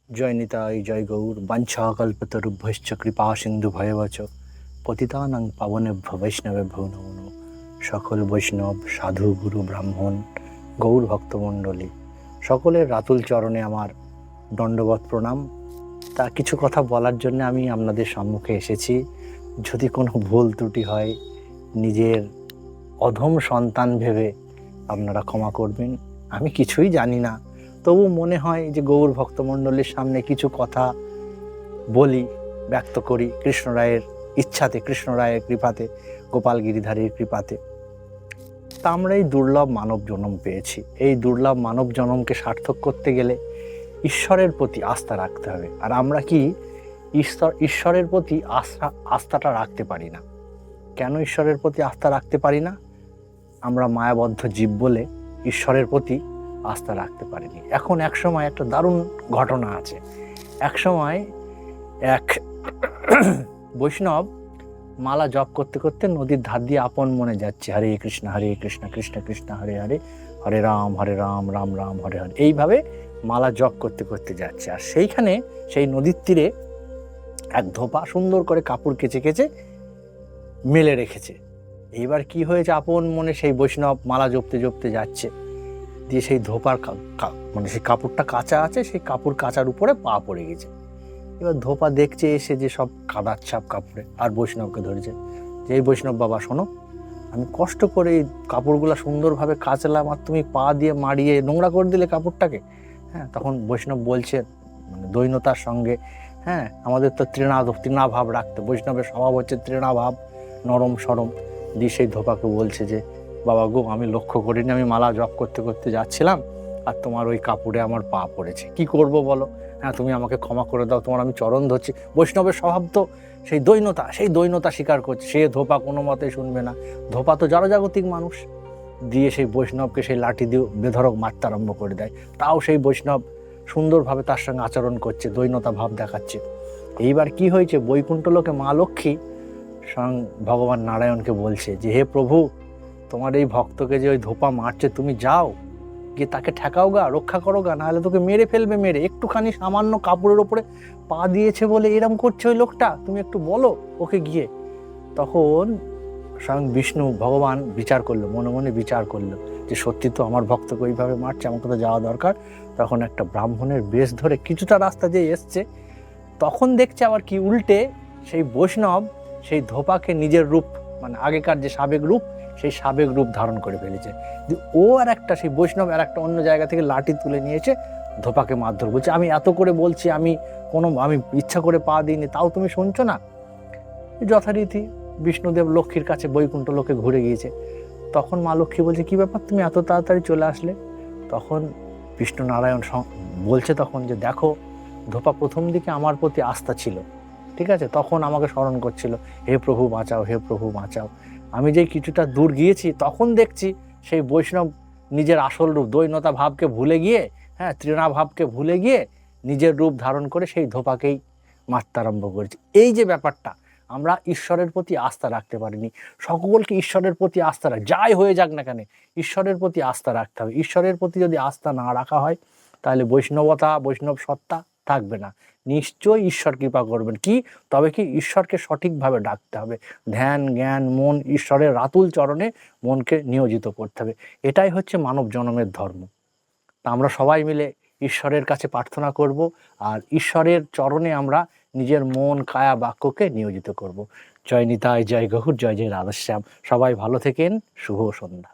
জয় নিতাই জয় গৌর বাঞ্ছাকল্পতরুভ্যশ্চ কৃপা সিন্ধু ভয়বচ পতিতানাং পাবনেভ্য বৈষ্ণবেভ্যো নমো নমঃ। সকল বৈষ্ণব সাধু গুরু ব্রাহ্মণ গৌর ভক্তমণ্ডলী সকলের রাতুল চরণে আমার দণ্ডবৎ প্রণাম। তা কিছু কথা বলার জন্য আমি আপনাদের সম্মুখে এসেছি। যদি কোনো ভুল ত্রুটি হয় নিজের অধম সন্তান ভেবে আপনারা ক্ষমা করবেন। আমি কিছুই জানি না, তবু মনে হয় যে গৌর ভক্তমণ্ডলীর সামনে কিছু কথা বলি, ব্যক্ত করি কৃষ্ণরায়ের ইচ্ছাতে, কৃষ্ণরায়ের কৃপাতে, গোপাল গিরিধারীর কৃপাতে। তা আমরা এই দুর্লভ মানব জন্ম পেয়েছি। এই দুর্লভ মানব জন্মকে সার্থক করতে গেলে ঈশ্বরের প্রতি আস্থা রাখতে হবে। আর আমরা কি ঈশ্বরের প্রতি আস্থাটা রাখতে পারি না। কেন ঈশ্বরের প্রতি আস্থা রাখতে পারি না? আমরা মায়াবদ্ধ জীব বলে ঈশ্বরের প্রতি আস্থা রাখতে পারিনি। এখন এক সময় একটা দারুণ ঘটনা আছে। এক সময় এক বৈষ্ণব মালা জপ করতে করতে নদীর ধার দিয়ে আপন মনে যাচ্ছে, হরে কৃষ্ণ কৃষ্ণ কৃষ্ণ হরে হরে, হরে রাম রাম রাম হরে হরে, এইভাবে মালা জপ করতে করতে যাচ্ছে। আর সেইখানে সেই নদীর তীরে এক ধোপা সুন্দর করে কাপড় কেচে কেচে মেলে রেখেছে। এইবার কি হয়েছে, আপন মনে সেই বৈষ্ণব মালা জপতে জপতে যাচ্ছে, দিয়ে সেই ধোপার মানে সেই কাপড়টা কাঁচা আছে, সেই কাপড় কাচার উপরে পা পড়ে গেছে। এবার ধোপা দেখছে এসে যে সব কাদার ছাপ কাপড়ে, আর বৈষ্ণবকে ধরেছে যে এই বৈষ্ণব বাবা শোনো, আমি কষ্ট করে এই কাপড়গুলো সুন্দরভাবে কাচলাম আর তুমি পা দিয়ে মারিয়ে নোংরা করে দিলে কাপড়টাকে। হ্যাঁ, তখন বৈষ্ণব বলছে মানে দৈন্যতার সঙ্গে, হ্যাঁ আমাদের তো তৃণাভাব রাখতে, বৈষ্ণবের স্বভাব হচ্ছে তৃণাভাব, নরম সরম। দিয়ে সেই ধোপাকে বলছে যে বাবা গো, আমি লক্ষ্য করিনি, আমি মালা জপ করতে করতে যাচ্ছিলাম আর তোমার ওই কাপড়ে আমার পা পড়েছে, কি করব বলো? হ্যাঁ তুমি আমাকে ক্ষমা করে দাও, তোমার আমি চরণ ধরছি। বৈষ্ণবের স্বভাব তো সেই দৈন্যতা স্বীকার করছে। সে ধোপা কোনো মতে শুনবে না, ধোপা তো জড়জাগতিক মানুষ। দিয়ে সেই বৈষ্ণবকে সেই লাঠি দিয়ে বেধড়ক মারতে আরম্ভ করে দেয়। তাও সেই বৈষ্ণব সুন্দরভাবে তার সঙ্গে আচরণ করছে, দৈন্যতা ভাব দেখাচ্ছে। এইবার কি হয়েছে, বৈকুণ্ঠ লোকে মা লক্ষ্মী স্বয়ং ভগবান নারায়ণকে বলছে যে হে প্রভু, তোমার এই ভক্তকে যে ওই ধোপা মারছে, তুমি যাও গিয়ে তাকে ঠেকাও গা, রক্ষা করো গা, নাহলে তোকে মেরে ফেলবে। মেরে একটুখানি সামান্য কাপড়ের ওপরে পা দিয়েছে বলে এরম করছে ওই লোকটা, তুমি একটু বলো ওকে গিয়ে। তখন স্বয়ং বিষ্ণু ভগবান বিচার করলো, মনে মনে বিচার করলো যে সত্যি তো আমার ভক্তকে ওইভাবে মারছে, আমাকে তো যাওয়া দরকার। তখন একটা ব্রাহ্মণের বেশ ধরে কিছুটা রাস্তা যে এসছে, তখন দেখছে আবার কি উল্টে সেই বৈষ্ণব সেই ধোপাকে নিজের রূপ, মানে আগেকার যে সাবেক রূপ, সেই সাবেক রূপ ধারণ করে ফেলেছে। ও আর একটা সেই বৈষ্ণব আর একটা অন্য জায়গা থেকে লাঠি তুলে নিয়েছে, ধোপাকে মারধর বলছে, আমি এত করে বলছি, আমি ইচ্ছা করে পা দিইনি, তাও তুমি শুনছো না। যথারীতি বিষ্ণুদেব লক্ষ্মীর কাছে বৈকুণ্ঠ লোকে ঘুরে গিয়েছে। তখন মা লক্ষ্মী বলছে, কি ব্যাপার, তুমি এত তাড়াতাড়ি চলে আসলে? তখন বিষ্ণু নারায়ণ বলছে তখন যে দেখো, ধোপা প্রথম দিকে আমার প্রতি আস্থা ছিল, ঠিক আছে, তখন আমাকে স্মরণ করছিল, হে প্রভু বাঁচাও, হে প্রভু বাঁচাও। আমি যেই কিছুটা দূর গিয়েছি, তখন দেখছি সেই বৈষ্ণব নিজের আসল রূপ, দৈন্যতা ভাবকে ভুলে গিয়ে, হ্যাঁ তৃণাভাবকে ভুলে গিয়ে নিজের রূপ ধারণ করে সেই ধোপাকেই মারতে আরম্ভ করেছে। এই যে ব্যাপারটা, আমরা ঈশ্বরের প্রতি আস্থা রাখতে পারিনি। সকলকে ঈশ্বরের প্রতি আস্থা যাই হয়ে যাক না কেন, ঈশ্বরের প্রতি আস্থা রাখতে হবে। ঈশ্বরের প্রতি যদি আস্থা না রাখা হয়, তাহলে বৈষ্ণব সত্তা থাকবে না। নিশ্চয়ই ঈশ্বর কৃপা করবেন। তবে কি ঈশ্বরকে সঠিকভাবে ডাকতে হবে, ধ্যান জ্ঞান মন ঈশ্বরের রাতুল চরণে মনকে নিয়োজিত করতে হবে। এটাই হচ্ছে মানব জন্মের ধর্ম। তা আমরা সবাই মিলে ঈশ্বরের কাছে প্রার্থনা করব, আর ঈশ্বরের চরণে আমরা নিজের মন কায়া বাক্যকে নিয়োজিত করব। জয় নিতাই জয় গৌর, জয় জয় রাধেশ্যাম। সবাই ভালো থেকেন। শুভ সন্ধ্যা।